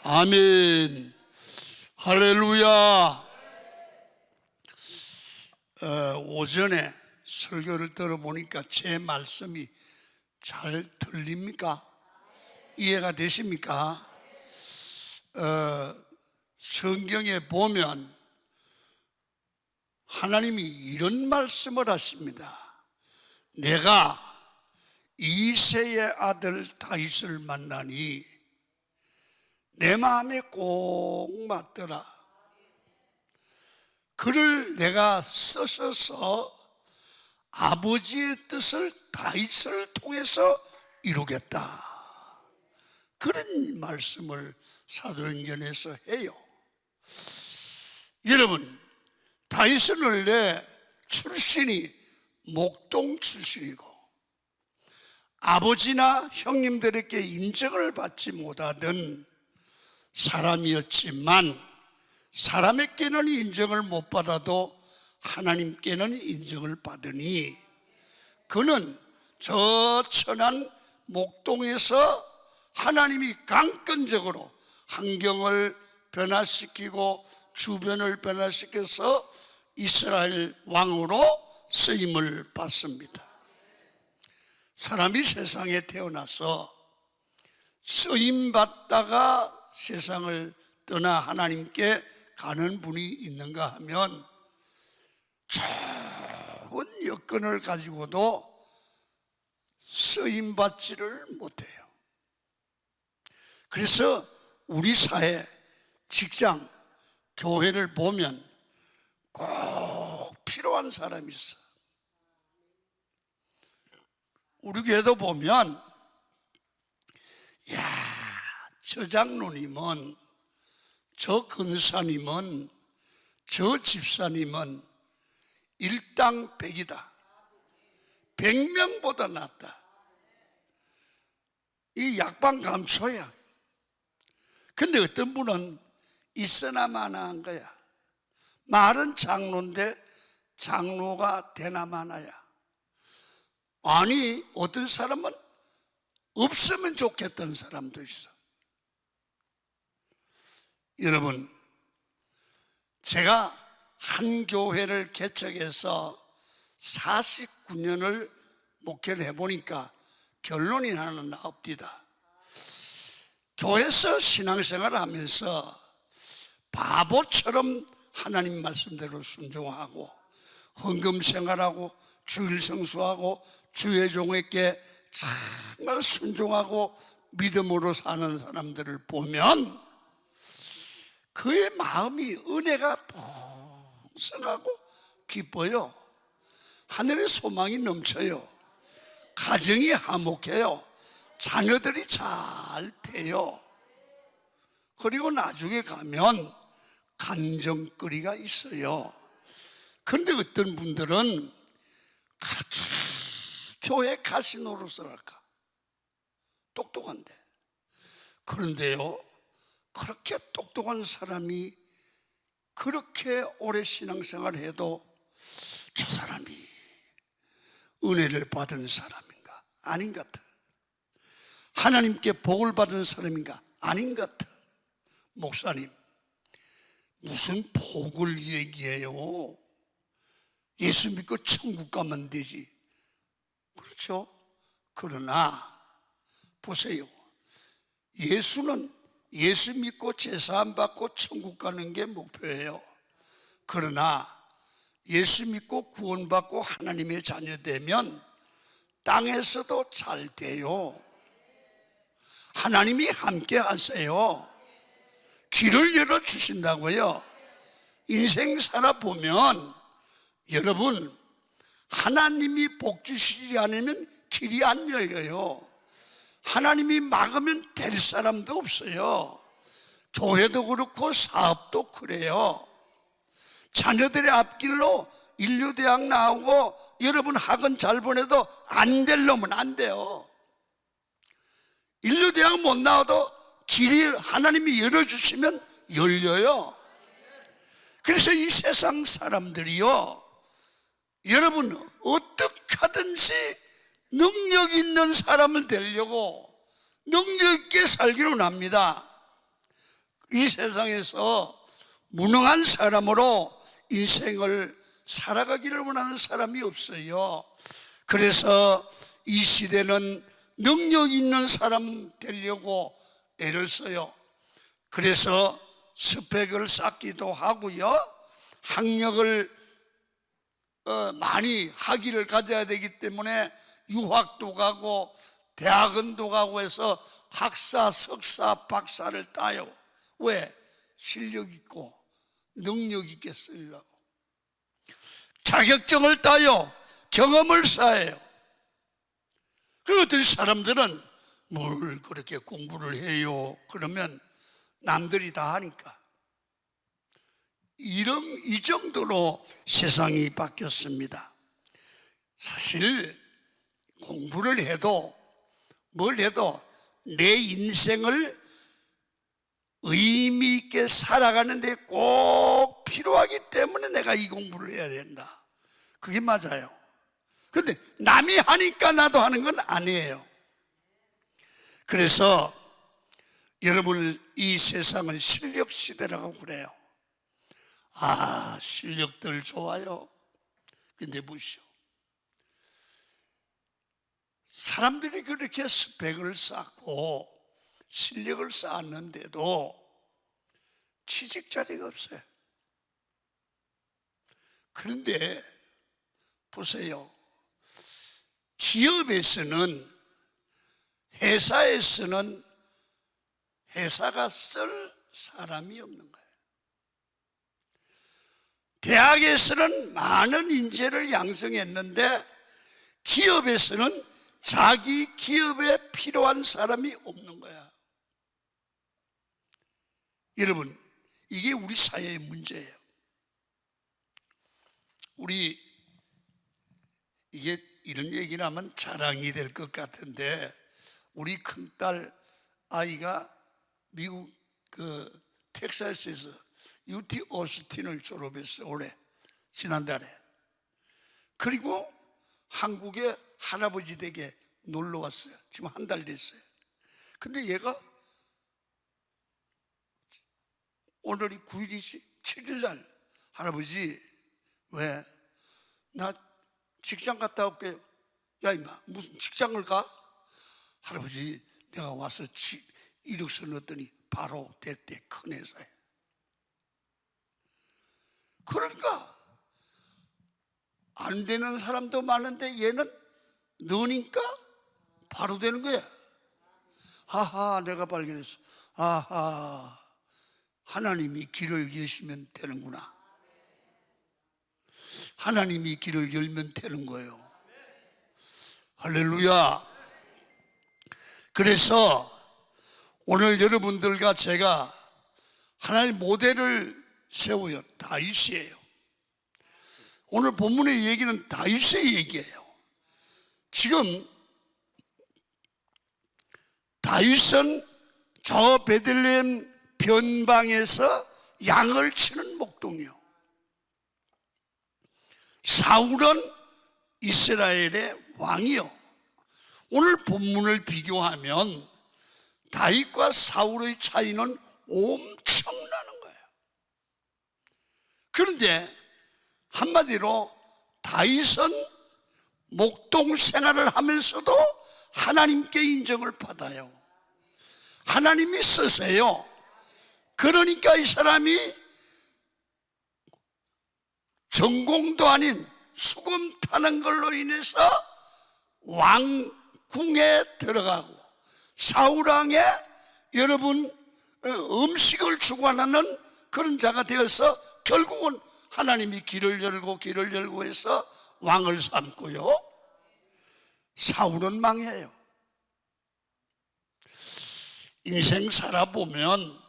아멘. 할렐루야. 오전에 설교를 들어보니까 제 말씀이 잘 들립니까? 이해가 되십니까? 성경에 보면 하나님이 이런 말씀을 하십니다. 내가 이새의 아들 다윗을 만나니 내 마음에 꼭 맞더라. 그를 내가 쓰셔서 아버지의 뜻을 다윗을 통해서 이루겠다. 그런 말씀을 사도행전에서 해요. 여러분, 다윗은 원래 출신이 목동 출신이고 아버지나 형님들에게 인정을 받지 못하던 사람이었지만 사람에게는 인정을 못 받아도 하나님께는 인정을 받으니 그는 저 천한 목동에서 하나님이 강권적으로 환경을 변화시키고 주변을 변화시켜서 이스라엘 왕으로 쓰임을 받습니다. 사람이 세상에 태어나서 쓰임 받다가 세상을 떠나 하나님께 가는 분이 있는가 하면 좋은 여건을 가지고도 쓰임 받지를 못해요. 그래서 우리 사회, 직장, 교회를 보면 꼭 필요한 사람이 있어. 우리 교회도 보면 저 장로님은, 저 근사님은, 저 집사님은 일당 100이다. 100명보다 낫다. 이 약방 감초야. 근데 어떤 분은 있으나 마나한 거야. 말은 장로인데 장로가 되나 마나야. 아니, 어떤 사람은 없으면 좋겠다는 사람도 있어. 여러분, 제가 한 교회를 개척해서 49년을 목회를 해보니까 결론이 하나는 나옵니다. 교회에서 신앙생활을 하면서 바보처럼 하나님 말씀대로 순종하고 헌금 생활하고 주일 성수하고 주의 종에게 정말 순종하고 믿음으로 사는 사람들을 보면 그의 마음이 은혜가 풍성하고 기뻐요. 하늘의 소망이 넘쳐요. 가정이 화목해요. 자녀들이 잘 돼요. 그리고 나중에 가면 간정거리가 있어요. 그런데 어떤 분들은 그렇게 교회 가시노릇을할까? 똑똑한데. 그런데요, 그렇게 똑똑한 사람이 그렇게 오래 신앙생활을 해도 저 사람이 은혜를 받은 사람인가? 아닌 것 같아. 하나님께 복을 받은 사람인가? 아닌 것 같아. 목사님, 무슨 복을 얘기해요? 예수 믿고 천국 가면 되지. 그렇죠? 그러나 보세요. 예수는 예수 믿고 제사함 받고 천국 가는 게 목표예요. 그러나 예수 믿고 구원받고 하나님의 자녀 되면 땅에서도 잘 돼요. 하나님이 함께 하세요. 길을 열어주신다고요. 인생 살아보면 여러분, 하나님이 복 주시지 않으면 길이 안 열려요. 하나님이 막으면 될 사람도 없어요. 교회도 그렇고 사업도 그래요. 자녀들의 앞길로 인류대학 나오고 여러분 학원 잘 보내도 안 될 놈은 안 돼요. 인류대학 못 나와도 길이 하나님이 열어주시면 열려요. 그래서 이 세상 사람들이요, 여러분 어떻게 하든지 능력 있는 사람을 되려고 능력 있게 살기로 합니다. 이 세상에서 무능한 사람으로 인생을 살아가기를 원하는 사람이 없어요. 그래서 이 시대는 능력 있는 사람 되려고 애를 써요. 그래서 스펙을 쌓기도 하고요, 학력을 많이 학위를 가져야 되기 때문에 유학도 가고 대학원도 가고 해서 학사, 석사, 박사를 따요. 왜? 실력 있고 능력 있게 쓰려고. 자격증을 따요. 경험을 쌓아요. 그 어떤 사람들은 뭘 그렇게 공부를 해요? 그러면 남들이 다 하니까. 이 정도로 세상이 바뀌었습니다. 사실 공부를 해도 뭘 해도 내 인생을 의미 있게 살아가는 데 꼭 필요하기 때문에 내가 이 공부를 해야 된다. 그게 맞아요. 근데 남이 하니까 나도 하는 건 아니에요. 그래서 여러분, 이 세상은 실력 시대라고 그래요. 아, 실력들 좋아요. 근데 보시오, 사람들이 그렇게 스펙을 쌓고 실력을 쌓았는데도 취직 자리가 없어요. 그런데 보세요, 기업에서는, 회사에서는 회사가 쓸 사람이 없는 거예요. 대학에서는 많은 인재를 양성했는데 기업에서는 자기 기업에 필요한 사람이 없는 거야. 여러분, 이게 우리 사회의 문제예요. 우리 이게 이런 얘기를 하면 자랑이 될 것 같은데, 우리 큰딸 아이가 미국 텍사스에서 UT 오스틴을 졸업했어요. 올해, 지난달에. 그리고 한국에 할아버지 댁에 놀러 왔어요. 지금 한 달 됐어요. 근데 얘가 오늘이 9일이지, 7일날 할아버지, 왜? 나 직장 갔다 올게요. 야 임마, 무슨 직장을 가? 할아버지, 내가 와서 이력서 넣었더니 바로 됐대, 큰 회사에. 그러니까 안 되는 사람도 많은데 얘는 넣으니까 바로 되는 거야. 하하, 내가 발견했어. 아하, 하나님이 길을 여시면 되는구나. 하나님이 길을 열면 되는 거예요. 할렐루야. 그래서 오늘 여러분들과 제가 하나의 모델을 세워요. 다윗이에요. 오늘 본문의 얘기는 다윗의 얘기예요. 지금 다윗은 저 베들레헴 변방에서 양을 치는 목동이요, 사울은 이스라엘의 왕이요. 오늘 본문을 비교하면 다윗과 사울의 차이는 엄청나는 거예요. 그런데 한마디로 다윗은 목동 생활을 하면서도 하나님께 인정을 받아요. 하나님이 쓰세요. 그러니까 이 사람이 전공도 아닌 수금 타는 걸로 인해서 왕궁에 들어가고 사울왕의 여러분 음식을 주관하는 그런 자가 되어서 결국은 하나님이 길을 열고 해서 왕을 삼고요, 사울은 망해요. 인생 살아보면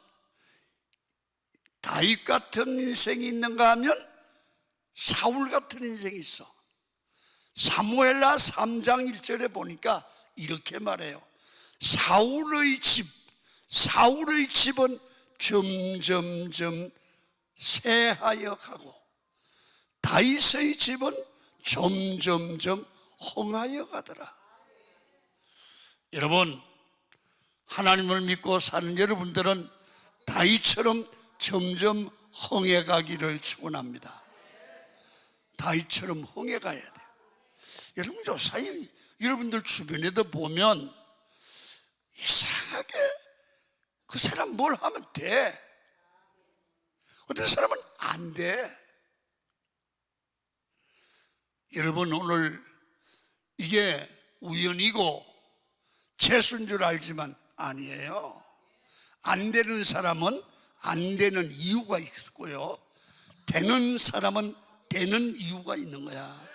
다윗 같은 인생이 있는가 하면 사울 같은 인생이 있어. 사무엘하 3장 1절에 보니까 이렇게 말해요. 사울의 집은 점점점 쇠하여 가고 다윗의 집은 점점점 흥하여 가더라. 여러분, 하나님을 믿고 사는 여러분들은 다윗처럼 점점 흥해가기를 축원합니다. 다윗처럼 흥해가야 돼요. 여러분, 요사이 여러분들 주변에도 보면 이상하게 그 사람 뭘 하면 돼, 어떤 사람은 안 돼. 여러분, 오늘 이게 우연이고 재수인 줄 알지만 아니에요. 안 되는 사람은 안 되는 이유가 있고요, 되는 사람은 되는 이유가 있는 거야.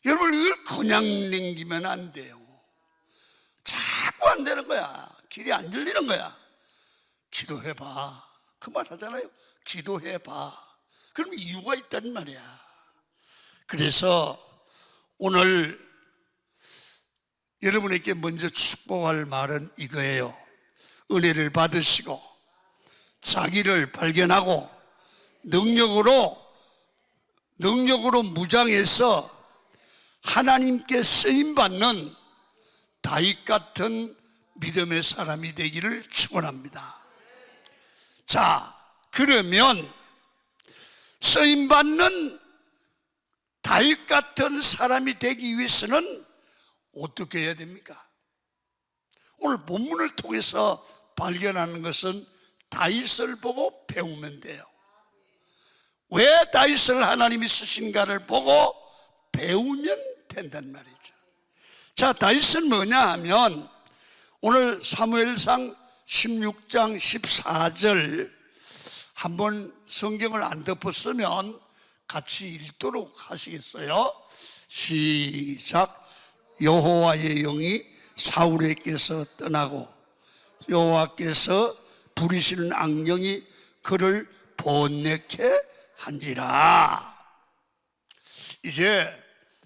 여러분, 이걸 그냥 남기면 안 돼요. 자꾸 안 되는 거야. 길이 안 열리는 거야. 기도해봐. 그 말 하잖아요. 기도해봐. 그럼 이유가 있단 말이야. 그래서 오늘 여러분에게 먼저 축복할 말은 이거예요. 은혜를 받으시고 자기를 발견하고 능력으로 무장해서 하나님께 쓰임받는 다윗 같은 믿음의 사람이 되기를 축원합니다. 자, 그러면 쓰임받는 다윗 같은 사람이 되기 위해서는 어떻게 해야 됩니까? 오늘 본문을 통해서 발견하는 것은 다윗을 보고 배우면 돼요. 왜 다윗을 하나님이 쓰신가를 보고 배우면 된단 말이죠. 자, 다윗은 뭐냐 하면 오늘 사무엘상 16장 14절 한번 성경을 안 덮었으면 같이 읽도록 하시겠어요? 시작. 여호와의 영이 사울에게서 떠나고 여호와께서 부리시는 악령이 그를 번뇌케 한지라. 이제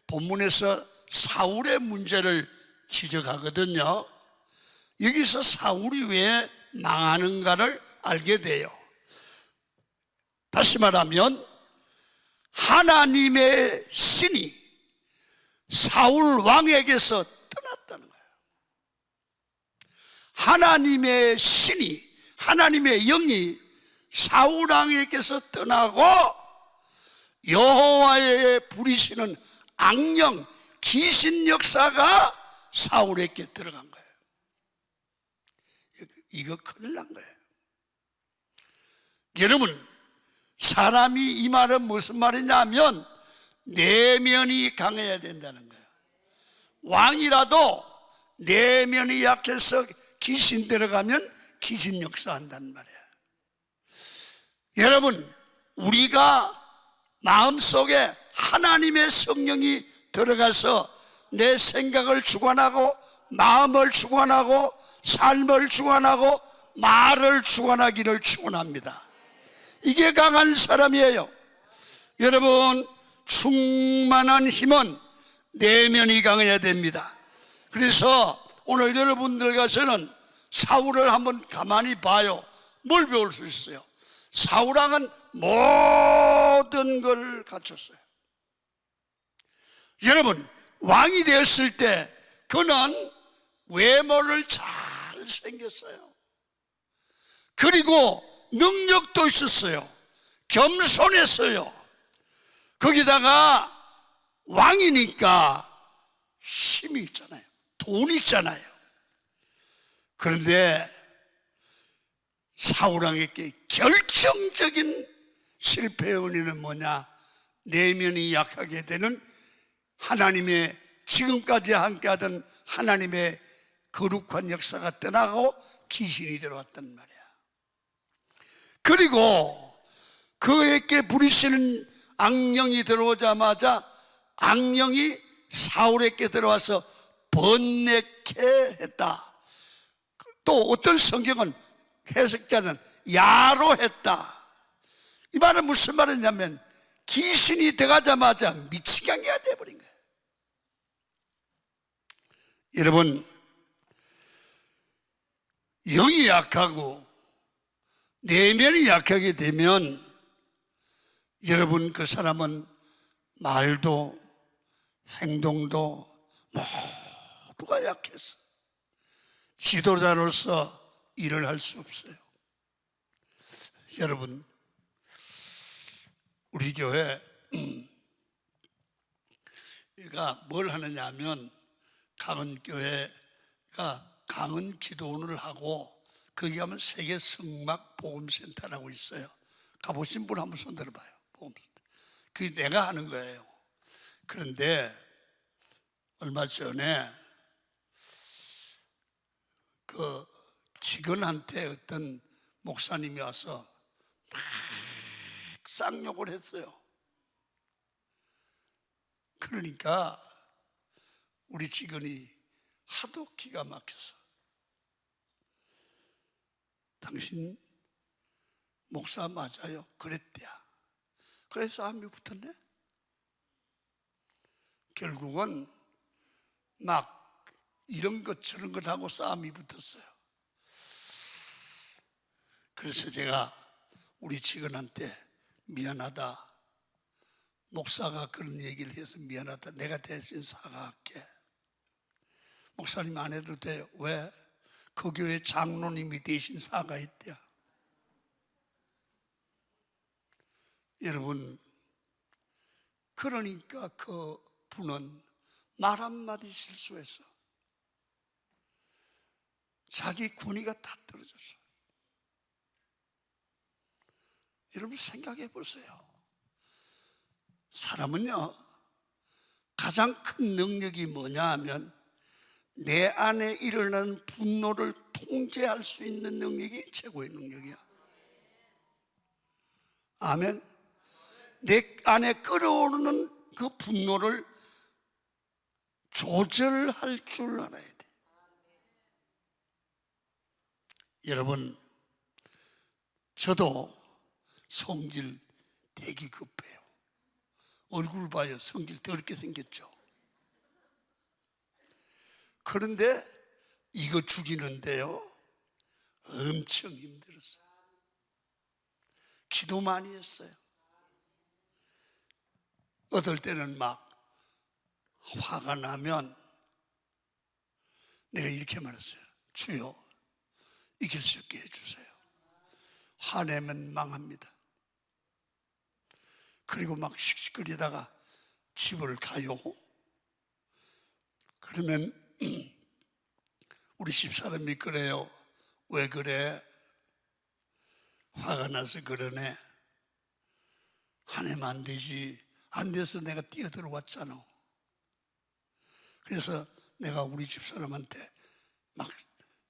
본문에서 사울의 문제를 지적하거든요. 여기서 사울이 왜 망하는가를 알게 돼요. 다시 말하면 하나님의 신이 사울 왕에게서 떠났다는 거예요. 하나님의 신이, 하나님의 영이 사울 왕에게서 떠나고 여호와의 부리시는 악령, 귀신 역사가 사울에게 들어간 거예요. 이거 큰일 난 거예요. 여러분, 사람이 이 말은 무슨 말이냐면 내면이 강해야 된다는 거예요. 왕이라도 내면이 약해서 귀신 들어가면 귀신 역사한단 말이에요. 여러분, 우리가 마음속에 하나님의 성령이 들어가서 내 생각을 주관하고 마음을 주관하고 삶을 주관하고 말을 주관하기를 축원합니다. 이게 강한 사람이에요. 여러분, 충만한 힘은 내면이 강해야 됩니다. 그래서 오늘 여러분들께서는 사울을 한번 가만히 봐요. 뭘 배울 수 있어요? 사울왕은 모든 걸 갖췄어요. 여러분, 왕이 되었을 때 그는 외모를 잘 생겼어요. 그리고 능력도 있었어요. 겸손했어요. 거기다가 왕이니까 힘이 있잖아요. 돈이 있잖아요. 그런데 사울왕에게 결정적인 실패의 원인은 뭐냐? 내면이 약하게 되는 하나님의, 지금까지 함께하던 하나님의 거룩한 역사가 떠나고 귀신이 들어왔단 말이야. 그리고 그에게 부리시는 악령이 들어오자마자 악령이 사울에게 들어와서 번뇌케 했다. 또 어떤 성경은 해석자는 야로 했다. 이 말은 무슨 말이냐면 귀신이 들어가자마자 미치광이가 되어버린 거예요. 여러분, 영이 약하고 내면이 약하게 되면 여러분, 그 사람은 말도 행동도 모두가 약해서 지도자로서 일을 할 수 없어요. 여러분, 우리 교회가 뭘 하느냐 하면 강은교회가 강은 기도원을 하고 거기 가면 세계 성막 복음센터라고 있어요. 가보신 분 한번 손 들어봐요. 복음센터. 그게 내가 하는 거예요. 그런데 얼마 전에 그 직원한테 어떤 목사님이 와서 막 쌍욕을 했어요. 그러니까 우리 직원이 하도 기가 막혀서 당신 목사 맞아요? 그랬대야. 그래서 싸움이 붙었네. 결국은 막 이런 것 저런 것 하고 싸움이 붙었어요. 그래서 제가 우리 직원한테 미안하다, 목사가 그런 얘기를 해서 미안하다, 내가 대신 사과할게. 목사님 안 해도 돼요. 왜? 그 교회 장로님이 대신 사과했대요. 여러분, 그러니까 그 분은 말 한마디 실수해서 자기 권위가 다 떨어졌어요. 여러분 생각해 보세요. 사람은요, 가장 큰 능력이 뭐냐 하면 내 안에 일어나는 분노를 통제할 수 있는 능력이 최고의 능력이야. 아멘. 내 안에 끓어오르는 그 분노를 조절할 줄 알아야 돼. 여러분, 저도 성질 되게 급해요. 얼굴 봐요. 성질 더럽게 생겼죠. 그런데 이거 죽이는데요, 엄청 힘들었어요. 기도 많이 했어요. 어떨 때는 막 화가 나면 내가 이렇게 말했어요. 주여, 이길 수 있게 해주세요. 화내면 망합니다. 그리고 막 씩씩거리다가 집을 가요. 그러면 우리 집사람이 그래요. 왜 그래? 화가 나서 그러네. 화내면 안 되지. 안 돼서 내가 뛰어들어왔잖아. 그래서 내가 우리 집사람한테 막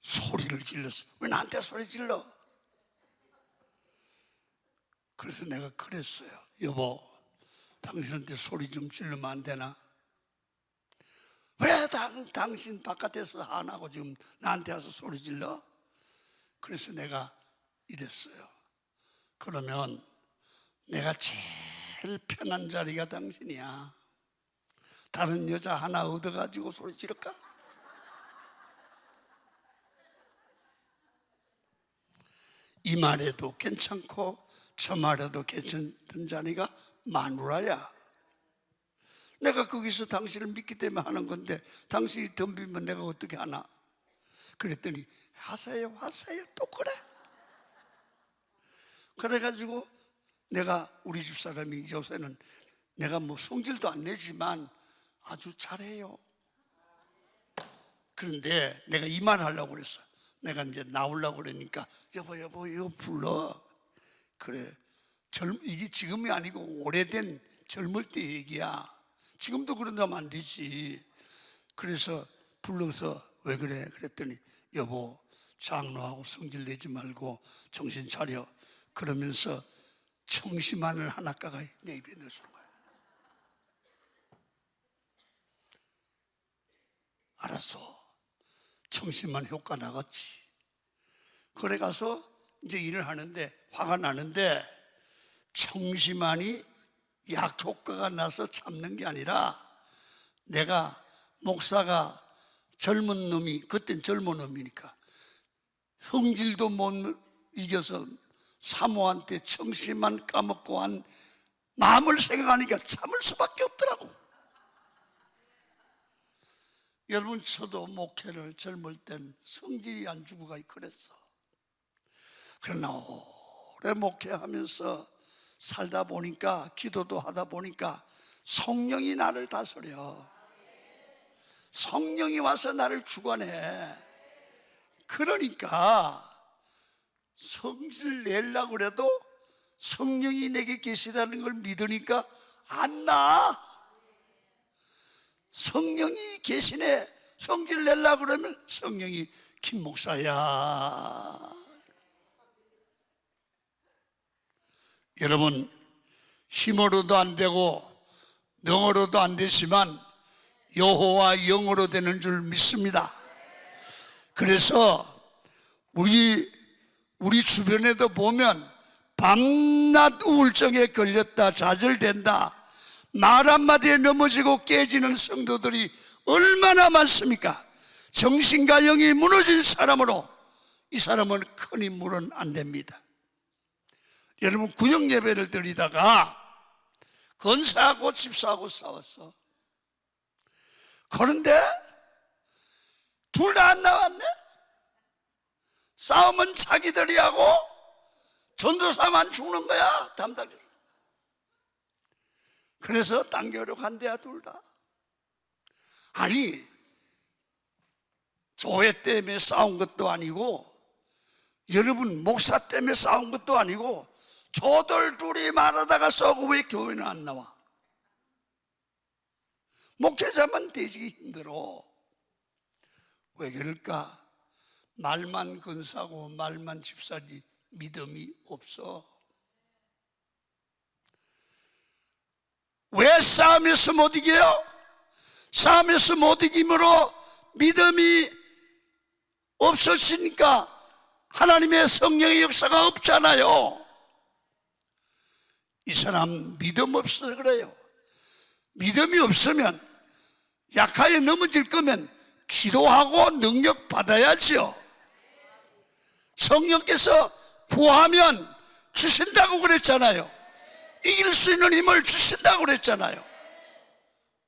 소리를 질렀어. 왜 나한테 소리 질러? 그래서 내가 그랬어요. 여보, 당신한테 소리 좀 지르면 안 되나? 왜 당신 바깥에서 안 하고 지금 나한테 와서 소리 질러? 그래서 내가 이랬어요. 그러면 내가 제일 편한 자리가 당신이야. 다른 여자 하나 얻어가지고 소리 지를까? 이 말에도 괜찮고 저 말에도 괜찮던 자리가 마누라야. 내가 거기서 당신을 믿기 때문에 하는 건데 당신이 덤비면 내가 어떻게 하나? 그랬더니 하세요 또 그래. 그래가지고 내가 우리 집사람이 요새는 내가 뭐 성질도 안 내지만 아주 잘해요. 그런데 내가 이 말 하려고 그랬어. 내가 이제 나오려고 그러니까 여보 이거 불러. 그래, 이게 지금이 아니고 오래된 젊을 때 얘기야. 지금도 그런다면 안 되지. 그래서 불러서 왜 그래? 그랬더니 여보, 장로하고 성질 내지 말고 정신 차려. 그러면서 청심환을 하나 까가 내 입에 넣어주는 거야. 알았어. 청심환 효과 나갔지. 그래 가서 이제 일을 하는데 화가 나는데 청심환이 약 효과가 나서 참는 게 아니라 내가 목사가 젊은 놈이, 그땐 젊은 놈이니까 성질도 못 이겨서 사모한테 청심환 까먹고 한 마음을 생각하니까 참을 수밖에 없더라고. 여러분, 저도 목회를 젊을 땐 성질이 안 죽어가 그랬어. 그러나 오래 목회하면서 살다 보니까, 기도도 하다 보니까 성령이 나를 다스려. 성령이 와서 나를 주관해. 그러니까 성질 내려고 그래도 성령이 내게 계시다는 걸 믿으니까 안 나. 성령이 계시네. 성질 내려고 그러면 성령이 김 목사야. 여러분, 힘으로도 안 되고 능으로도 안 되지만 여호와 영으로 되는 줄 믿습니다. 그래서 우리 주변에도 보면 밤낮 우울증에 걸렸다, 좌절된다, 말 한마디에 넘어지고 깨지는 성도들이 얼마나 많습니까? 정신과 영이 무너진 사람으로 이 사람은 큰 인물은 안 됩니다. 여러분, 구역 예배를 드리다가 권사하고 집사하고 싸웠어. 그런데 둘 다 안 나왔네. 싸움은 자기들이 하고 전도사만 죽는 거야, 담당자. 그래서 단결로 간대야, 둘 다. 아니, 교회 때문에 싸운 것도 아니고, 여러분 목사 때문에 싸운 것도 아니고, 저들 둘이 말하다가 싸우고 왜 교회는 안 나와? 목회자만 되기 힘들어. 왜 그럴까? 말만 근사고 말만 집사지 믿음이 없어. 왜 싸움에서 못 이겨요? 싸움에서 못 이김으로 믿음이 없어지니까 하나님의 성령의 역사가 없잖아요. 이 사람 믿음 없어서 그래요. 믿음이 없으면, 약하게 넘어질 거면 기도하고 능력 받아야죠. 성령께서 구하면 주신다고 그랬잖아요. 이길 수 있는 힘을 주신다고 그랬잖아요.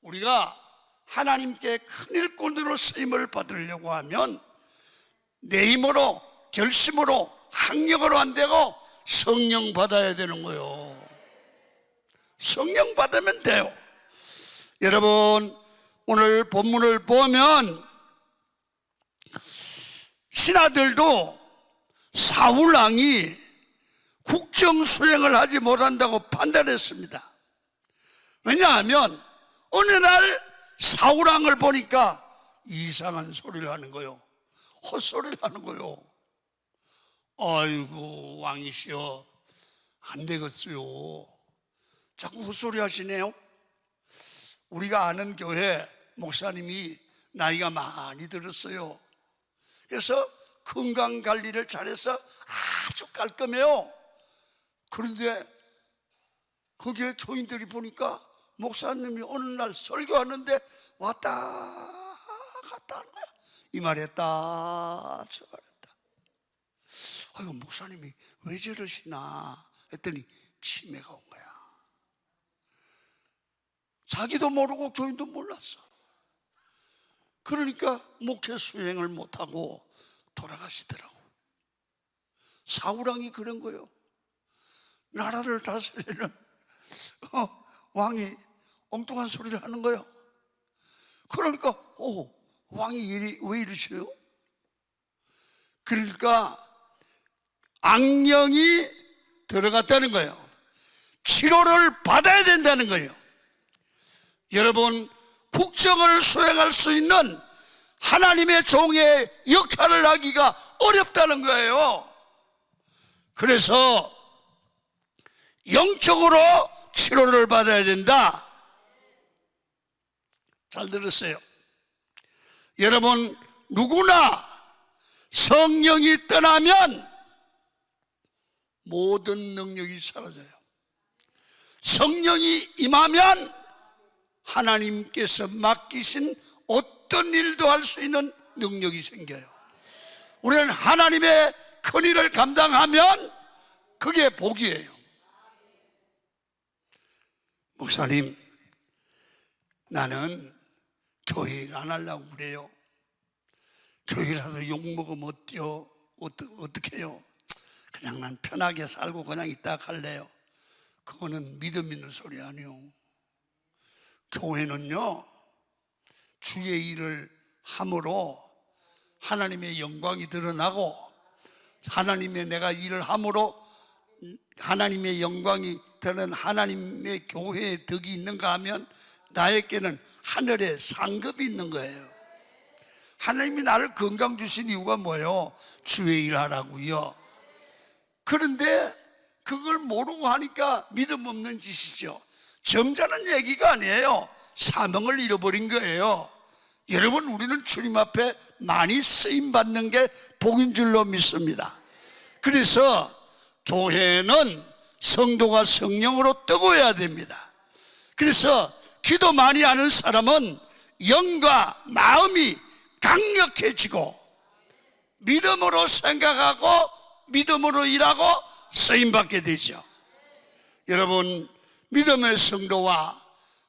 우리가 하나님께 큰 일꾼으로 쓰임을 받으려고 하면 내 힘으로, 결심으로, 학력으로 안 되고 성령 받아야 되는 거예요. 성령 받으면 돼요. 여러분, 오늘 본문을 보면 신하들도 사울 왕이 국정 수행을 하지 못한다고 판단했습니다. 왜냐하면 어느 날 사울 왕을 보니까 이상한 소리를 하는 거요. 헛소리를 하는 거요. 아이고, 왕이시여, 안 되겠어요. 자꾸 헛소리 하시네요. 우리가 아는 교회 목사님이 나이가 많이 들었어요. 그래서 건강관리를 잘해서 아주 깔끔해요. 그런데 거기에 교인들이 보니까 목사님이 어느 날 설교하는데 왔다 갔다 하는 거야. 이 말했다 저 말했다. 아이고, 목사님이 왜 저러시나 했더니 치매가 온 거야. 자기도 모르고 교인도 몰랐어. 그러니까 목회 수행을 못하고 돌아가시더라고. 사울왕이 그런 거요. 나라를 다스리는 왕이 엉뚱한 소리를 하는 거요. 그러니까 왕이 왜 이러셔요? 그러니까 악령이 들어갔다는 거예요. 치료를 받아야 된다는 거예요. 여러분, 국정을 수행할 수 있는 하나님의 종의 역할을 하기가 어렵다는 거예요. 그래서 영적으로 치료를 받아야 된다. 잘 들으세요. 여러분, 누구나 성령이 떠나면 모든 능력이 사라져요. 성령이 임하면 하나님께서 맡기신 어떤 일도 할 수 있는 능력이 생겨요. 우리는 하나님의 큰 일을 감당하면 그게 복이에요. 목사님, 나는 교회 일 안 하려고 그래요. 교회 일 해서 욕먹으면 어때요? 어떻게 해요? 그냥 난 편하게 살고 그냥 있다 갈래요. 그거는 믿음 있는 소리 아니요. 교회는요, 주의 일을 함으로 하나님의 영광이 드러나고, 하나님의 내가 일을 함으로 하나님의 영광이 드러난 하나님의 교회에 덕이 있는가 하면 나에게는 하늘에 상급이 있는 거예요. 하나님이 나를 건강 주신 이유가 뭐예요? 주의 일 하라고요. 그런데 그걸 모르고 하니까 믿음 없는 짓이죠. 점잖은 얘기가 아니에요. 사명을 잃어버린 거예요. 여러분, 우리는 주님 앞에 많이 쓰임받는 게 복인 줄로 믿습니다. 그래서 교회는 성도가 성령으로 뜨거워야 됩니다. 그래서 기도 많이 하는 사람은 영과 마음이 강력해지고 믿음으로 생각하고 믿음으로 일하고 쓰임받게 되죠. 여러분, 믿음의 성도와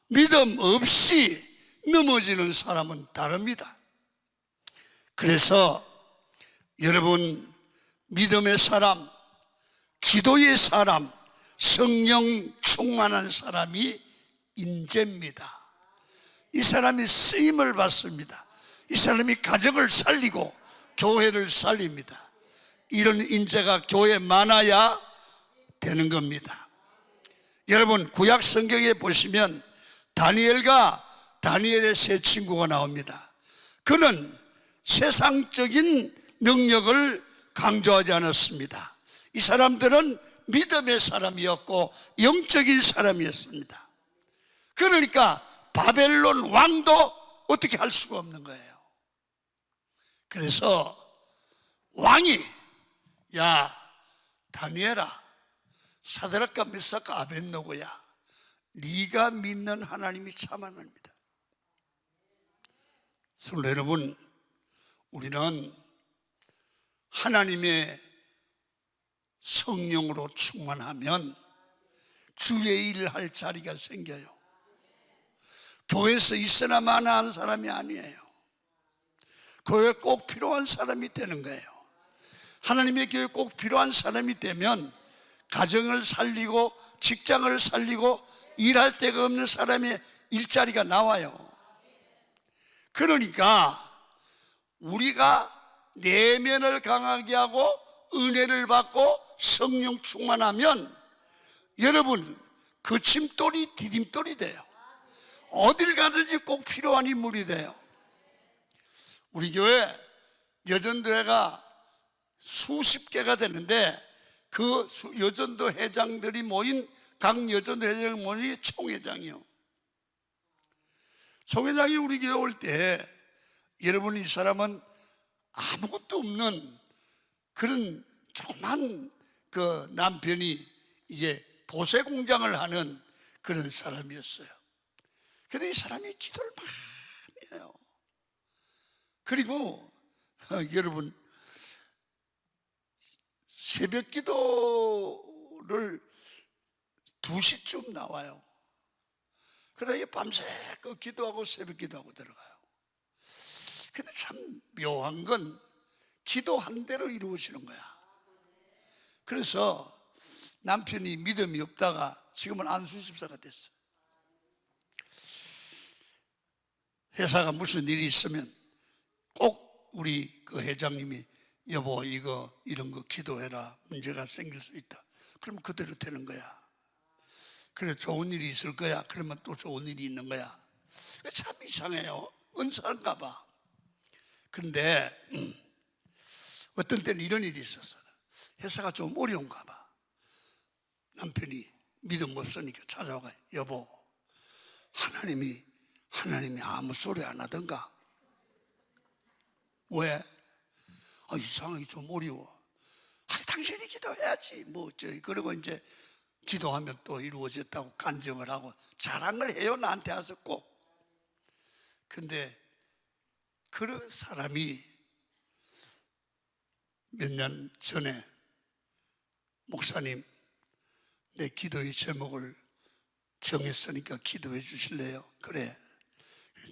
믿음 없이 넘어지는 사람은 다릅니다. 그래서 여러분, 믿음의 사람, 기도의 사람, 성령 충만한 사람이 인재입니다. 이 사람이 쓰임을 받습니다. 이 사람이 가정을 살리고 교회를 살립니다. 이런 인재가 교회에 많아야 되는 겁니다. 여러분, 구약 성경에 보시면 다니엘의 세 친구가 나옵니다. 그는 세상적인 능력을 강조하지 않았습니다. 이 사람들은 믿음의 사람이었고 영적인 사람이었습니다. 그러니까 바벨론 왕도 어떻게 할 수가 없는 거예요. 그래서 왕이, 야 다니엘아, 사드락과 메삭과 아벳느고야, 네가 믿는 하나님이 참 하나님이다. 성도 여러분, 우리는 하나님의 성령으로 충만하면 주의 일을 할 자리가 생겨요. 교회에서 있으나 마나 하는 사람이 아니에요. 교회에 꼭 필요한 사람이 되는 거예요. 하나님의 교회에 꼭 필요한 사람이 되면 가정을 살리고 직장을 살리고 일할 데가 없는 사람의 일자리가 나와요. 그러니까 우리가 내면을 강하게 하고 은혜를 받고 성령 충만하면 여러분, 거침돌이 디딤돌이 돼요. 어딜 가든지 꼭 필요한 인물이 돼요. 우리 교회 여전도회가 수십 개가 되는데 그 여전도 회장들이 모인, 각 여전도 회장이 모인 총회장이요. 총회장이 우리 교회 올 때, 여러분, 이 사람은 아무것도 없는 그런 조그만 그 남편이 이제 보세 공장을 하는 그런 사람이었어요. 그런데 이 사람이 기도를 많이 해요. 그리고 여러분, 새벽 기도를 2시쯤 나와요. 그러다 밤새 기도하고 새벽 기도하고 들어가요. 근데 참 묘한 건 기도한 대로 이루어지는 거야. 그래서 남편이 믿음이 없다가 지금은 안수집사가 됐어. 회사가 무슨 일이 있으면 꼭 우리 그 회장님이, 여보 이런 거 기도해라, 문제가 생길 수 있다. 그러면 그대로 되는 거야. 그래, 좋은 일이 있을 거야. 그러면 또 좋은 일이 있는 거야. 참 이상해요. 은사인가 봐. 그런데 어떤 때는 이런 일이 있었어. 회사가 좀 어려운가 봐. 남편이 믿음 없으니까 찾아와가, 여보, 하나님이 아무 소리 안 하던가? 왜? 이상하게 좀 어려워. 당신이 기도해야지. 그리고 이제 기도하면 또 이루어졌다고 간증을 하고 자랑을 해요, 나한테 와서 꼭. 근데 그 사람이 몇 년 전에, 목사님, 내 기도의 제목을 정했으니까 기도해 주실래요? 그래,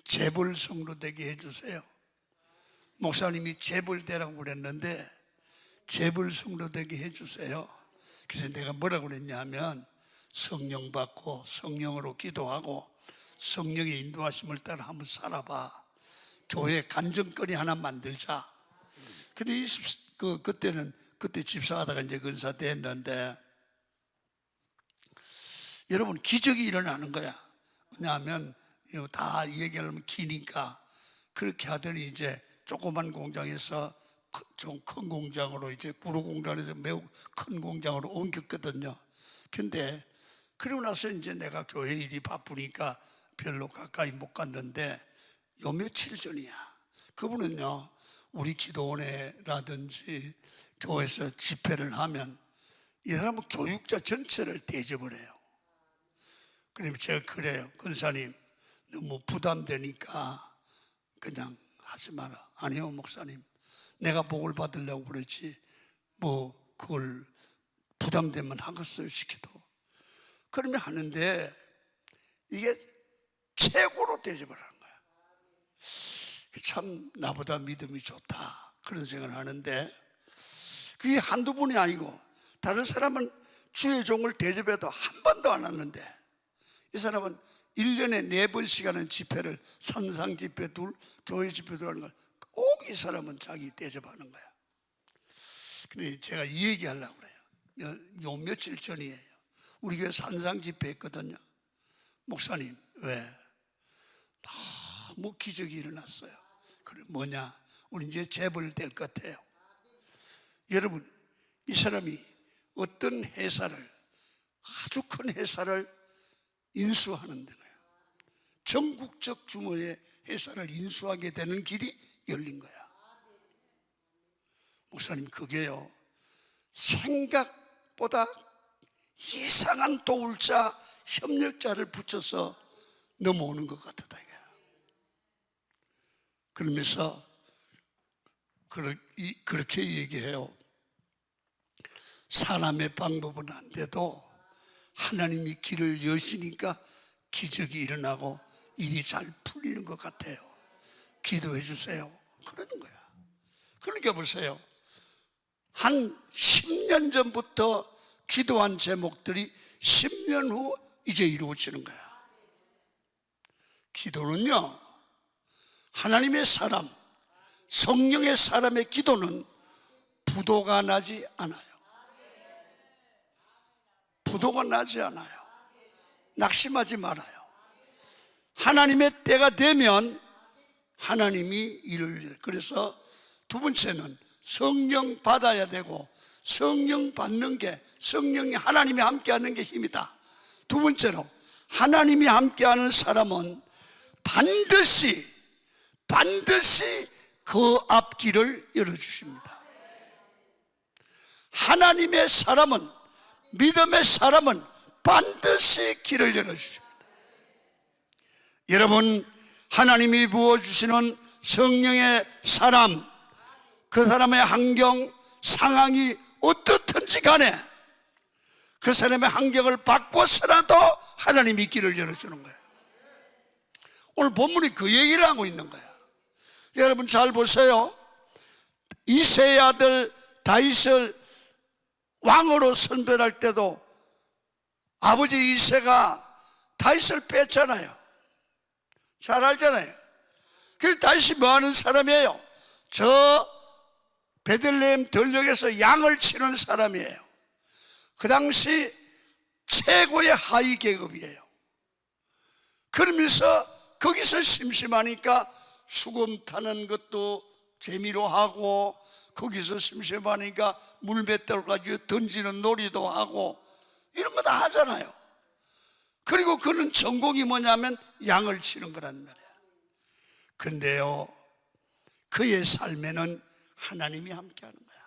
재벌성도 되게 해주세요. 목사님이 재벌되라고 그랬는데 재벌 성도 되게 해주세요. 그래서 내가 뭐라고 그랬냐면 성령 받고 성령으로 기도하고 성령의 인도하심을 따라 한번 살아봐. 교회 간증거리 하나 만들자. 근데 그때 집사하다가 이제 근사 됐는데, 여러분 기적이 일어나는 거야. 왜냐하면 다 얘기하면 기니까. 그렇게 하더니 이제 조그만 공장에서 좀 큰 공장으로, 이제 구로 공장에서 매우 큰 공장으로 옮겼거든요. 근데 그러고 나서 이제 내가 교회 일이 바쁘니까 별로 가까이 못 갔는데, 요 며칠 전이야. 그분은요, 우리 기도원에라든지 교회에서 집회를 하면 이 사람은 교육자 전체를 대접을 해요. 그러면 제가 그래요. 권사님, 너무 부담되니까 그냥 하지 마라. 아니요, 목사님, 내가 복을 받으려고 그러지 뭐 그걸 부담되면 하겠어요, 시키도. 그러면 하는데 이게 최고로 대접을 하는 거야. 참 나보다 믿음이 좋다, 그런 생각을 하는데, 그게 한두 분이 아니고 다른 사람은 주의 종을 대접해도 한 번도 안 왔는데, 이 사람은 1년에 4번씩 하는 집회를, 산상 집회 둘, 교회 집회 둘 하는 걸 꼭 이 사람은 자기 대접하는 거야. 근데 제가 이 얘기 하려고 그래요. 요 며칠 전이에요. 우리 교회 산상 집회 했거든요. 목사님, 왜? 너무 기적이 일어났어요. 그래, 뭐냐? 우리 이제 재벌 될 것 같아요. 여러분, 이 사람이 어떤 회사를, 아주 큰 회사를 인수하는 거예요. 전국적 규모의 회사를 인수하게 되는 길이 열린 거야. 목사님, 그게요, 생각보다 이상한 도울자, 협력자를 붙여서 넘어오는 것 같다 이거야. 그러면서 그렇게 얘기해요. 사람의 방법은 안 돼도 하나님이 길을 여시니까 기적이 일어나고 일이 잘 풀리는 것 같아요. 기도해 주세요. 그러는 거야. 그러니까 보세요. 한 10년 전부터 기도한 제목들이 10년 후 이제 이루어지는 거야. 기도는요, 하나님의 사람, 성령의 사람의 기도는 부도가 나지 않아요. 부도가 나지 않아요. 낙심하지 말아요. 하나님의 때가 되면 하나님이 일을. 그래서 두 번째는 성령 받아야 되고, 성령 받는 게, 성령이 하나님이 함께하는 게 힘이다. 두 번째로 하나님이 함께하는 사람은 반드시 그 앞길을 열어주십니다. 하나님의 사람은, 믿음의 사람은 반드시 길을 열어주십니다. 여러분, 하나님이 부어주시는 성령의 사람, 그 사람의 환경, 상황이 어떻든지 간에 그 사람의 환경을 바꿔서라도 하나님이 길을 열어주는 거예요. 오늘 본문이 그 얘기를 하고 있는 거예요. 여러분 잘 보세요. 이새의 아들 다윗을 왕으로 선별할 때도 아버지 이새가 다윗을 뺐잖아요. 잘 알잖아요. 그 다윗이 뭐 하는 사람이에요? 저 베들레헴 들녘에서 양을 치는 사람이에요. 그 당시 최고의 하위 계급이에요. 그러면서 거기서 심심하니까 수금 타는 것도 재미로 하고, 거기서 심심하니까 물맷돌 가지고 던지는 놀이도 하고, 이런 거 다 하잖아요. 그리고 그는 전공이 뭐냐면 양을 치는 거란 말이에요. 그런데요, 그의 삶에는 하나님이 함께 하는 거야.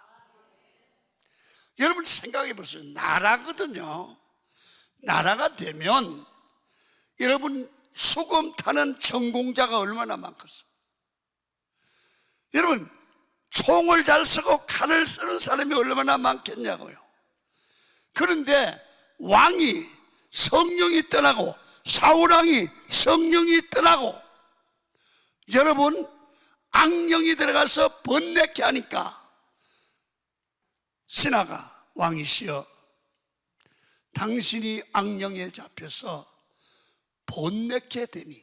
여러분 생각해 보세요. 나라거든요. 나라가 되면 여러분 수금 타는 전공자가 얼마나 많겠어. 여러분 총을 잘 쓰고 칼을 쓰는 사람이 얼마나 많겠냐고요. 그런데 왕이 성령이 떠나고, 사울왕이 성령이 떠나고, 여러분 악령이 들어가서 번뇌케 하니까 신하가 왕이시여, 당신이 악령에 잡혀서 본맥해 되니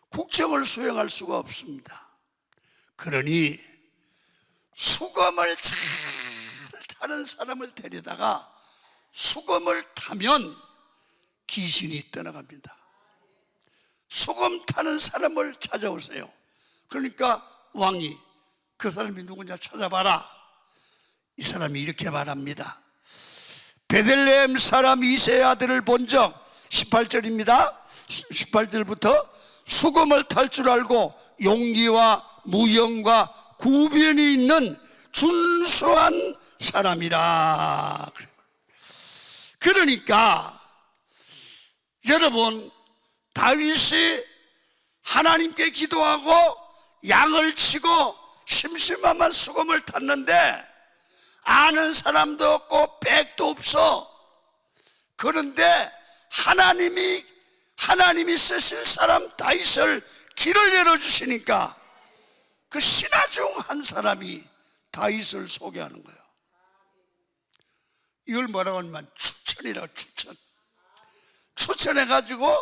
국정을 수행할 수가 없습니다. 그러니 수검을 잘 타는 사람을 데려다가 수검을 타면 귀신이 떠나갑니다. 수검 타는 사람을 찾아오세요. 그러니까 왕이 그 사람이 누구냐 찾아봐라. 이 사람이 이렇게 말합니다. 베들레헴 사람 이새의 아들을 본적, 18절입니다 18절부터 수검을 탈 줄 알고 용기와 무용과 구변이 있는 준수한 사람이라. 그러니까 여러분, 다윗이 하나님께 기도하고 양을 치고 심심하면 수검을 탔는데 아는 사람도 없고 백도 없어. 그런데 하나님이 쓰실 사람 다윗을 길을 열어주시니까 그 신하 중 한 사람이 다윗을 소개하는 거예요. 이걸 뭐라고 하냐면 추천이라고. 추천해가지고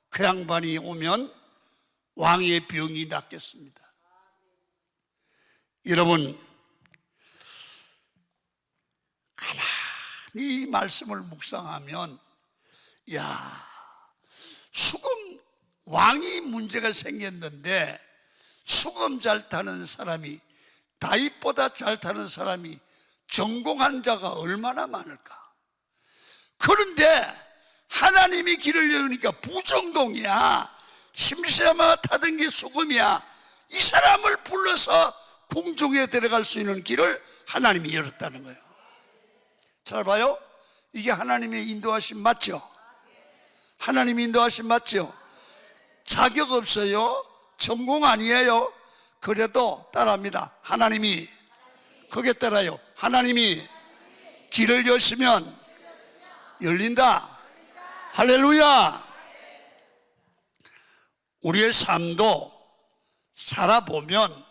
그 양반이 오면 왕의 병이 낫겠습니다. 여러분, 이 말씀을 묵상하면, 수금 왕이 문제가 생겼는데 수금 잘 타는 사람이, 다윗보다 잘 타는 사람이 전공한 자가 얼마나 많을까. 그런데 하나님이 길을 열으니까 부정동이야. 심시하마 타던 게 수금이야. 이 사람을 불러서 궁중에 들어갈 수 있는 길을 하나님이 열었다는 거예요. 잘 봐요. 이게 하나님의 인도하심 맞죠? 하나님의 인도하심 맞죠? 자격 없어요. 전공 아니에요. 그래도 따라합니다. 하나님이, 그게 따라요. 하나님이 길을 여시면 열린다. 할렐루야. 우리의 삶도 살아보면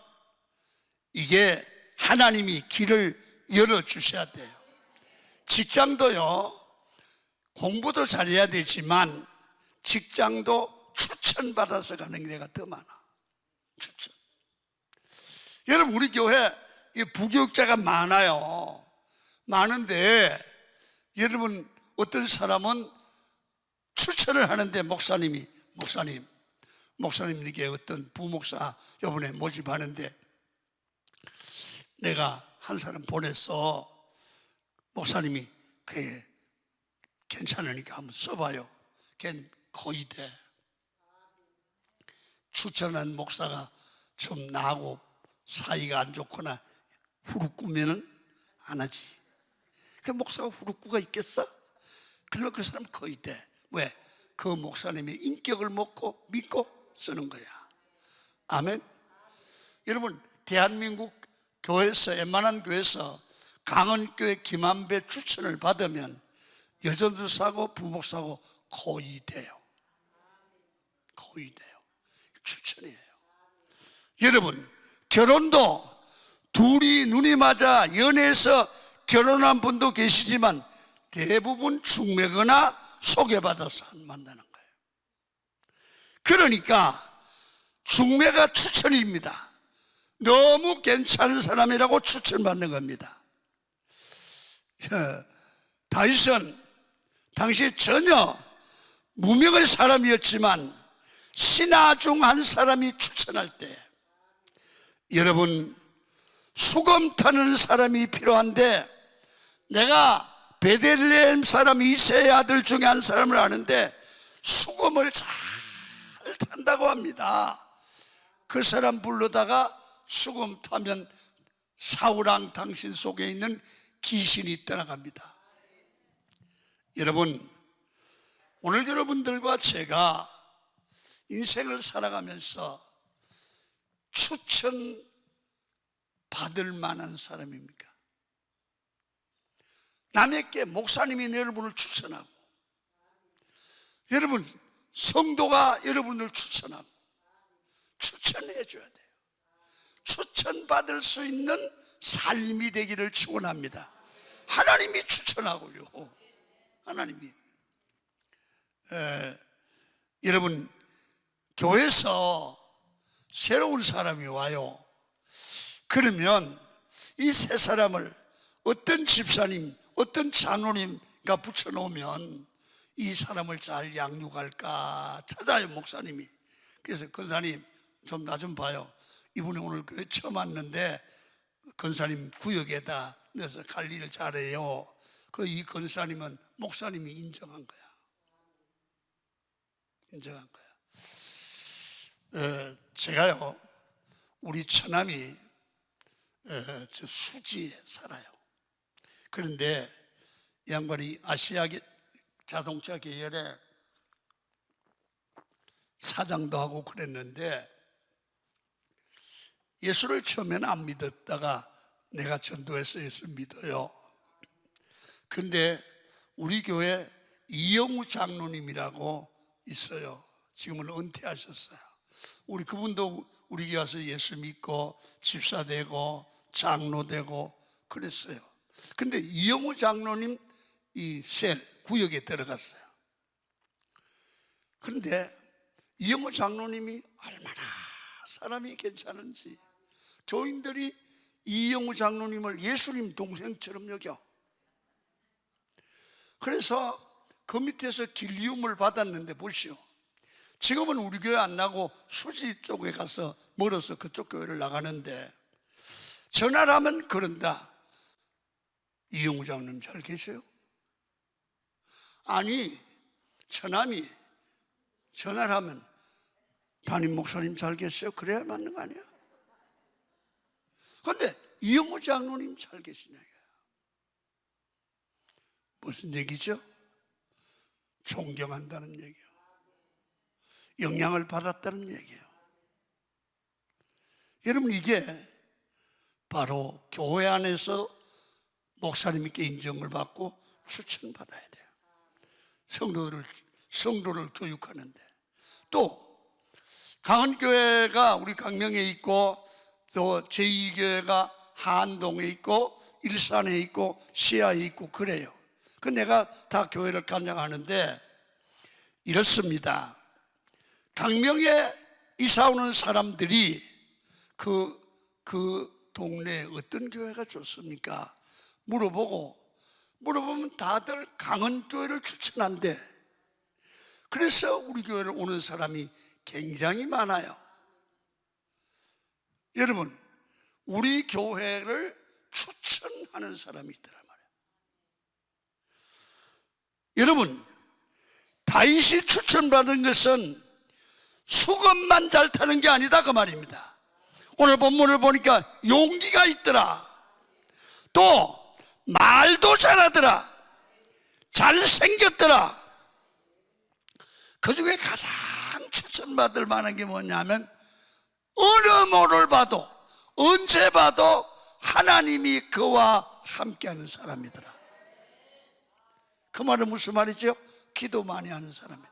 이게 하나님이 길을 열어주셔야 돼요. 직장도요, 공부도 잘해야 되지만 직장도 추천받아서 가는 데가 더 많아. 추천. 여러분, 우리 교회 부교육자가 많아요. 많은데 여러분, 어떤 사람은 추천을 하는데 목사님에게 어떤 부목사 이번에 모집하는데 내가 한 사람 보냈어. 목사님이 그게 괜찮으니까 한번 써봐요. 걔는 거의 돼. 추천한 목사가 좀 나하고 사이가 안 좋거나 후루꾸면은 안 하지. 그 목사가 후루꾸가 있겠어? 그러면 그 사람 거의 돼. 왜? 그 목사님의 인격을 믿고 쓰는 거야. 아멘. 여러분, 대한민국 교회에서, 웬만한 교회에서 강원교회 김한배 추천을 받으면 여전도사고 부목사고 거의 돼요. 거의 돼요. 추천이에요. 여러분, 결혼도 둘이 눈이 맞아 연애해서 결혼한 분도 계시지만 대부분 중매거나 소개받아서 만나는 거예요. 그러니까 중매가 추천입니다. 너무 괜찮은 사람이라고 추천받는 겁니다. 다윗은 당시 전혀 무명의 사람이었지만 신하 중 한 사람이 추천할 때, 여러분, 수검 타는 사람이 필요한데, 내가 베들레헴 사람 이새의 아들 중에 한 사람을 아는데 수검을 잘 탄다고 합니다. 그 사람 불러다가 수검 타면 사울왕 당신 속에 있는 귀신이 떠나갑니다. 여러분, 오늘 여러분들과 제가 인생을 살아가면서 추천 받을 만한 사람입니까? 남에게 목사님이 여러분을 추천하고, 여러분 성도가 여러분을 추천하고, 추천해 줘야 돼요. 추천받을 수 있는 삶이 되기를 축원합니다. 하나님이 추천하고요. 하나님이. 여러분, 교회에서 새로운 사람이 와요. 그러면 이 세 사람을 어떤 집사님, 어떤 장로님가 붙여놓으면 이 사람을 잘 양육할까 찾아요, 목사님이. 그래서 권사님 좀 나 좀 봐요. 이분이 오늘 교회 처음 왔는데 권사님 구역에다 내서 관리를 잘해요. 이 권사님은 목사님이 인정한 거야. 인정한 거야. 제가요, 우리 처남이 저 수지에 살아요. 그런데 이 양반이 아시아 자동차 계열에 사장도 하고 그랬는데 예수를 처음에는 안 믿었다가 내가 전도해서 예수 믿어요. 근데 우리 교회 이영우 장로님이라고 있어요. 지금은 은퇴하셨어요. 우리 그분도 우리 교회 와서 예수 믿고 집사 되고 장로 되고 그랬어요. 근데 이영우 장로님 이 셀 구역에 들어갔어요. 그런데 이영우 장로님이 얼마나 사람이 괜찮은지 교인들이 이영우 장로님을 예수님 동생처럼 여겨. 그래서 그 밑에서 길리움을 받았는데 보시오. 지금은 우리 교회 안 나고 수지 쪽에 가서 멀어서 그쪽 교회를 나가는데 전화를 하면 그런다. 이영우 장로님 잘 계세요? 아니, 처남이 전화를 하면 담임 목사님 잘 계세요? 그래야 맞는 거 아니야? 그런데 이영우 장로님 잘 계시냐? 무슨 얘기죠? 존경한다는 얘기예요. 영향을 받았다는 얘기예요. 여러분, 이게 바로 교회 안에서 목사님께 인정을 받고 추천받아야 돼요. 성도를 교육하는데. 또 강원교회가 우리 강명에 있고 또 제2교회가 한동에 있고 일산에 있고 시야에 있고 그래요. 그 내가 다 교회를 관장하는데 이렇습니다. 강명에 이사 오는 사람들이 그 동네에 어떤 교회가 좋습니까? 물어보면 다들 강원교회를 추천한대. 그래서 우리 교회를 오는 사람이 굉장히 많아요. 여러분, 우리 교회를 추천하는 사람이 있더란 말이에요. 여러분, 다윗이 추천받은 것은 수건만 잘 타는 게 아니다 그 말입니다. 오늘 본문을 보니까 용기가 있더라. 또 말도 잘하더라. 잘생겼더라. 그 중에 가장 추천받을 만한 게 뭐냐면 어느 모를 봐도 언제 봐도 하나님이 그와 함께하는 사람이더라. 그 말은 무슨 말이죠? 기도 많이 하는 사람이다.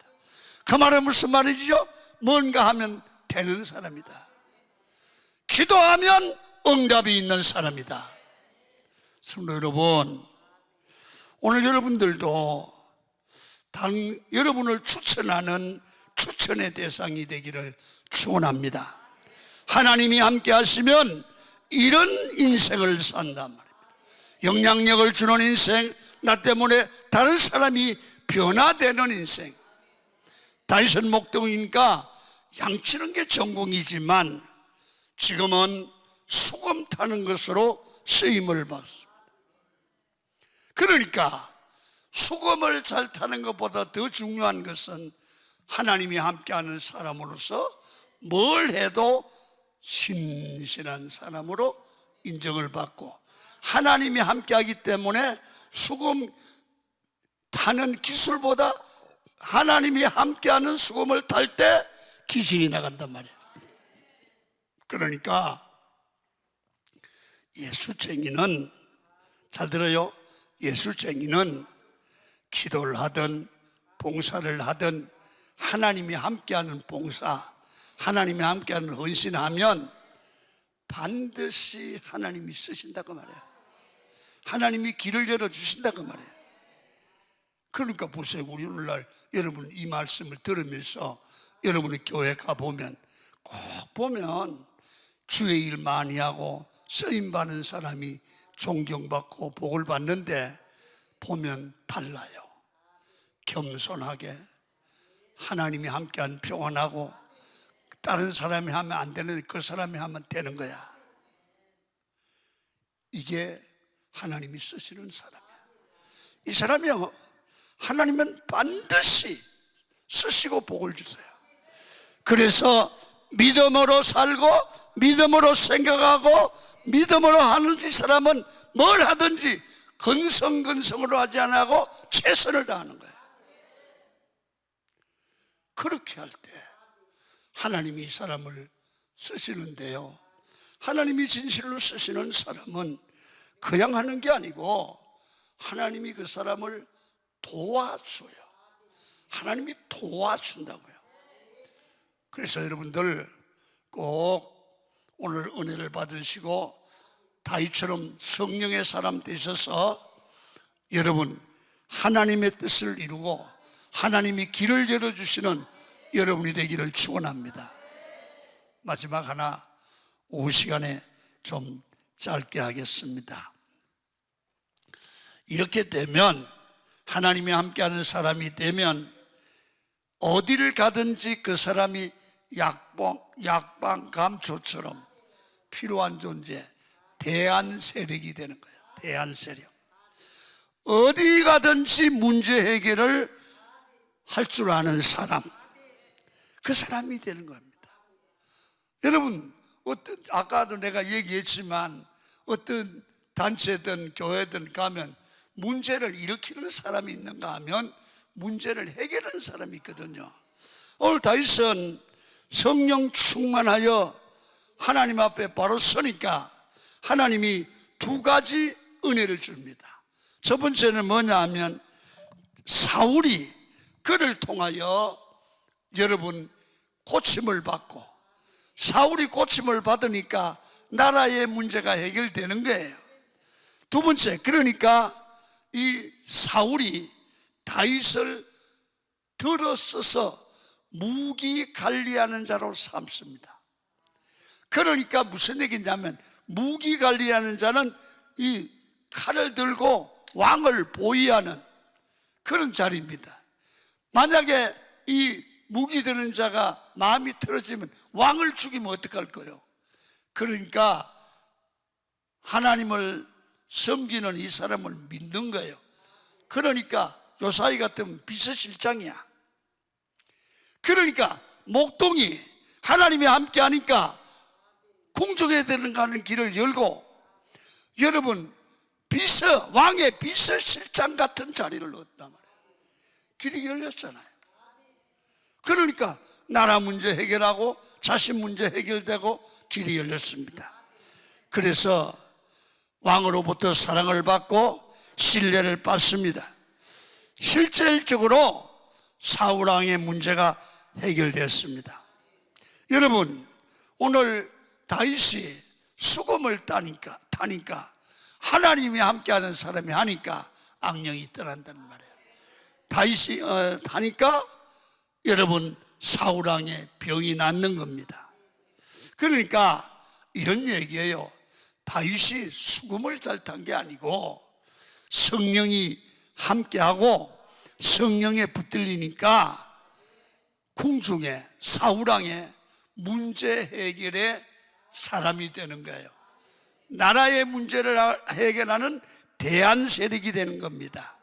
그 말은 무슨 말이죠? 뭔가 하면 되는 사람이다. 기도하면 응답이 있는 사람이다. 성도 여러분, 오늘 여러분들도 여러분을 추천하는 추천의 대상이 되기를 축원합니다. 하나님이 함께 하시면 이런 인생을 산단 말입니다. 영향력을 주는 인생, 나 때문에 다른 사람이 변화되는 인생. 다윗은 목동이니까 양치는 게 전공이지만 지금은 수금 타는 것으로 쓰임을 받습니다. 그러니까 수금을 잘 타는 것보다 더 중요한 것은 하나님이 함께하는 사람으로서 뭘 해도 신실한 사람으로 인정을 받고, 하나님이 함께하기 때문에 수금 타는 기술보다 하나님이 함께하는 수금을 탈 때 귀신이 나간단 말이에요. 그러니까 예수쟁이는, 잘 들어요, 예수쟁이는 기도를 하든 봉사를 하든 하나님이 함께하는 봉사, 하나님이 함께하는 헌신하면 반드시 하나님이 쓰신다고 말해요. 하나님이 길을 열어주신다고 말해요. 그러니까 보세요. 우리 오늘날 여러분 이 말씀을 들으면서 여러분의 교회 가보면 꼭 보면 주의 일 많이 하고 쓰임받는 사람이 존경받고 복을 받는데 보면 달라요. 겸손하게 하나님이 함께한 평안하고 다른 사람이 하면 안 되는데 그 사람이 하면 되는 거야. 이게 하나님이 쓰시는 사람이야. 이 사람이요, 하나님은 반드시 쓰시고 복을 주세요. 그래서 믿음으로 살고 믿음으로 생각하고 믿음으로 하는 이 사람은 뭘 하든지 근성근성으로 하지 않고 최선을 다하는 거예요. 그렇게 할 때 하나님이 이 사람을 쓰시는데요, 하나님이 진실로 쓰시는 사람은 그냥 하는 게 아니고 하나님이 그 사람을 도와줘요. 하나님이 도와준다고요. 그래서 여러분들 꼭 오늘 은혜를 받으시고 다윗처럼 성령의 사람 되셔서 여러분 하나님의 뜻을 이루고 하나님이 길을 열어주시는 여러분이 되기를 축원합니다. 마지막 하나, 오후 시간에 좀 짧게 하겠습니다. 이렇게 되면, 하나님이 함께하는 사람이 되면 어디를 가든지 그 사람이 약방감초처럼 필요한 존재, 대안세력이 되는 거예요. 대안세력. 어디 가든지 문제 해결을 할 줄 아는 사람, 그 사람이 되는 겁니다. 여러분, 아까도 내가 얘기했지만 어떤 단체든 교회든 가면 문제를 일으키는 사람이 있는가 하면 문제를 해결하는 사람이 있거든요. 오늘 다윗은 성령 충만하여 하나님 앞에 바로 서니까 하나님이 두 가지 은혜를 줍니다. 첫 번째는 뭐냐 하면 사울이 그를 통하여 여러분 고침을 받고, 사울이 고침을 받으니까 나라의 문제가 해결되는 거예요. 두 번째, 그러니까 이 사울이 다윗을 들어서서 무기 관리하는 자로 삼습니다. 그러니까 무슨 얘기냐면 무기 관리하는 자는 이 칼을 들고 왕을 보위하는 그런 자리입니다. 만약에 이 무기 드는 자가 마음이 틀어지면 왕을 죽이면 어떡할 거예요? 그러니까 하나님을 섬기는 이 사람을 믿는 거예요. 그러니까 요사이 같으면 비서실장이야. 그러니까 목동이 하나님이 함께 하니까 궁정에 들어가는 길을 열고, 여러분 왕의 비서실장 같은 자리를 얻단 말이에요. 길이 열렸잖아요. 그러니까 나라 문제 해결하고 자신 문제 해결되고 길이 열렸습니다. 그래서 왕으로부터 사랑을 받고 신뢰를 받습니다. 실질적으로 사울왕의 문제가 해결됐습니다. 여러분, 오늘 다윗이 수금을 타니까 하나님이 함께하는 사람이 하니까 악령이 떠난다는 말이에요. 다윗이 하니까 여러분 사울왕의 병이 낫는 겁니다. 그러니까 이런 얘기예요. 다윗이 수금을 잘 탄 게 아니고 성령이 함께하고 성령에 붙들리니까 궁중에 사울왕의 문제 해결의 사람이 되는 거예요. 나라의 문제를 해결하는 대안 세력이 되는 겁니다.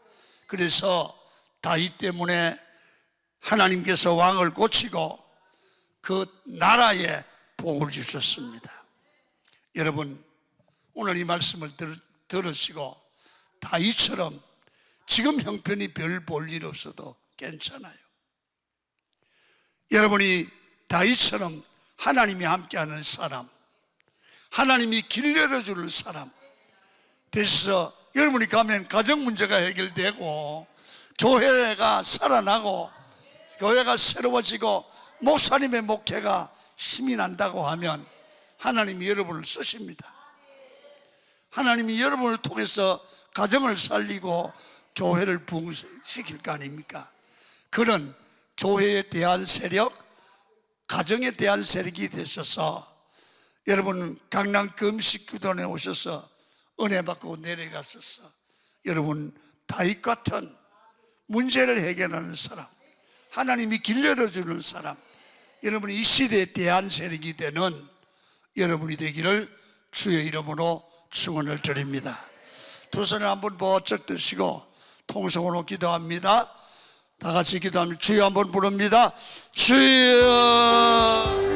그래서 다윗 때문에 하나님께서 왕을 고치고 그 나라에 복을 주셨습니다. 여러분, 오늘 이 말씀을 들으시고 다윗처럼 지금 형편이 별 볼 일 없어도 괜찮아요. 여러분이 다윗처럼 하나님이 함께하는 사람, 하나님이 길 열어주는 사람 되셔서 여러분이 가면 가정 문제가 해결되고 교회가 살아나고 교회가 새로워지고 목사님의 목회가 힘이 난다고 하면 하나님이 여러분을 쓰십니다. 하나님이 여러분을 통해서 가정을 살리고 교회를 부흥시킬 거 아닙니까? 그런 교회에 대한 세력, 가정에 대한 세력이 되셔서 여러분 강남 금식교단에 오셔서 은혜 받고 내려가셔서 여러분 다윗 같은 문제를 해결하는 사람, 하나님이 길 열어주는 사람, 여러분이 이 시대에 대한 세력이 되는 여러분이 되기를 주의 이름으로 축원을 드립니다. 두 손을 한번 번쩍 드시고 통성으로 기도합니다. 다 같이 기도하면 주여 한번 부릅니다. 주여.